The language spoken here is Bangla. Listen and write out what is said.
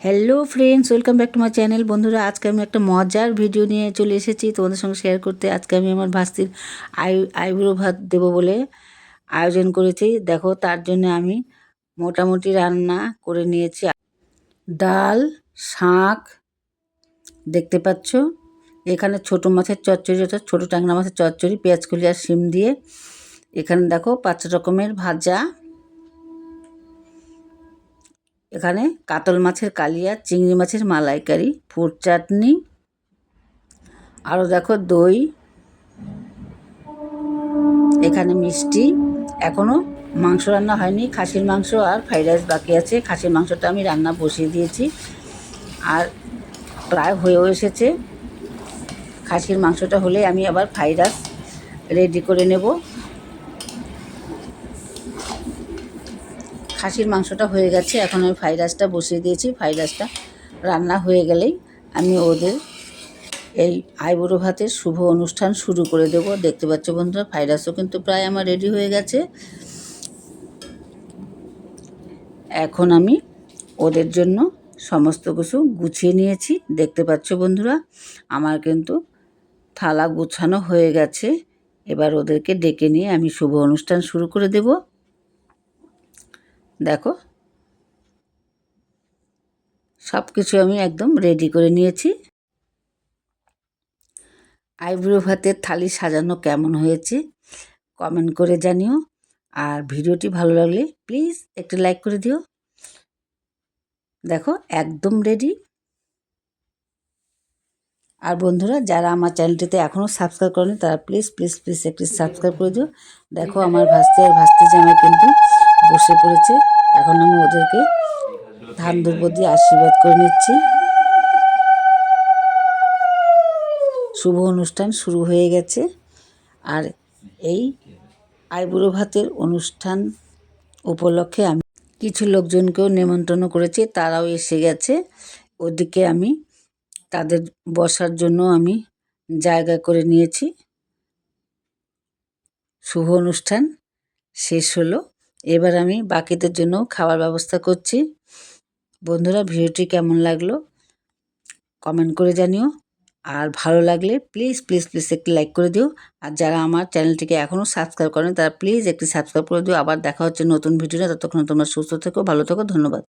Hello friends, welcome back to my channel. বন্ধুরা, আজকে আমি একটা মজার ভিডিও নিয়ে চলে এসেছি তোমাদের সঙ্গে শেয়ার করতে। আজকে আমি আমার ভাস্তির আইবুড়ো ভাত দেবো বলে আয়োজন করেছি। দেখো, তার জন্য আমি মোটামুটি রান্না করে নিয়েছি। ডাল, শাক দেখতে পাচ্ছ। এখানে ছোটো মাছের চচ্চড়ি, অর্থাৎ ছোটো ট্যাংরা মাছের চচ্চড়ি, পেঁয়াজ কলি আর শিম দিয়ে। এখানে দেখো 5 রকমের ভাজা। এখানে কাতল মাছের কালিয়া, চিংড়ি মাছের মালাইকারি, ফুড চাটনি, আরও দেখো দই, এখানে মিষ্টি। এখনও মাংস রান্না হয়নি, খাসির মাংস আর ফ্রাইড রাইস বাকি আছে। খাসির মাংসটা আমি রান্না বসিয়ে দিয়েছি আর প্রায় হয়েও এসেছে। খাসির মাংসটা হলে আমি আবার ফ্রাইড রাইস রেডি করে নেব। খাসির মাংসটা হয়ে গেছে, এখন আমি ফ্রাইড রাইসটা বসিয়ে দিয়েছি। ফ্রাইড রাইসটা রান্না হয়ে গেলেই আমি ওদের এই আইবুড়ো ভাতের শুভ অনুষ্ঠান শুরু করে দেব। দেখতে পাচ্ছ বন্ধুরা, ফ্রাইড রাইসও কিন্তু প্রায় আমার রেডি হয়ে গেছে। এখন আমি ওদের জন্য সমস্ত কিছু গুছিয়ে নিয়েছি। দেখতে পাচ্ছ বন্ধুরা, আমার কিন্তু থালা গুছানো হয়ে গেছে। এবার ওদেরকে ডেকে নিয়ে আমি শুভ অনুষ্ঠান শুরু করে দেব। দেখো, সব কিছু আমি একদম রেডি করে নিয়েছি। আইবুড়ো ভাতের থালি সাজানো কেমন হয়েছে কমেন্ট করে জানিও। আর ভিডিওটি ভালো লাগলে প্লিজ একটু লাইক করে দিও। দেখো, একদম রেডি। আর বন্ধুরা, যারা আমার চ্যানেলটিতে এখনও সাবস্ক্রাইব করেনি তারা প্লিজ প্লিজ প্লিজ একটু সাবস্ক্রাইব করে দিও। দেখো, আমার ভাস্তি আর ভাস্তি জামাই কিন্তু বসে পড়েছে। এখন আমি ওদেরকে ধান দুর্ব দিয়ে আশীর্বাদ করে নিচ্ছি। শুভ অনুষ্ঠান শুরু হয়ে গেছে। আর এই আইবুড়ো ভাতের অনুষ্ঠান উপলক্ষে আমি কিছু লোকজনকেও নেমন্তন্ন করেছি, তারাও এসে গেছে। ওদিকে আমি তাদের বসার জন্য আমি জায়গা করে নিয়েছি। শুভ অনুষ্ঠান শেষ হলো, এবার আমি বাকিদের জন্য খাবার ব্যবস্থা করছি। বন্ধুরা, ভিডিওটি কেমন লাগলো কমেন্ট করে জানিও। আর ভালো লাগলে প্লিজ প্লিজ প্লিজ একটি লাইক করে দিও। আর যারা আমার চ্যানেলটিকে এখনও সাবস্ক্রাইব করেন তারা প্লিজ একটি সাবস্ক্রাইব করে দিও। আবার দেখা হচ্ছে নতুন ভিডিওতে। ততক্ষণ তোমরা সুস্থ থেকো, ভালো থেকো। ধন্যবাদ।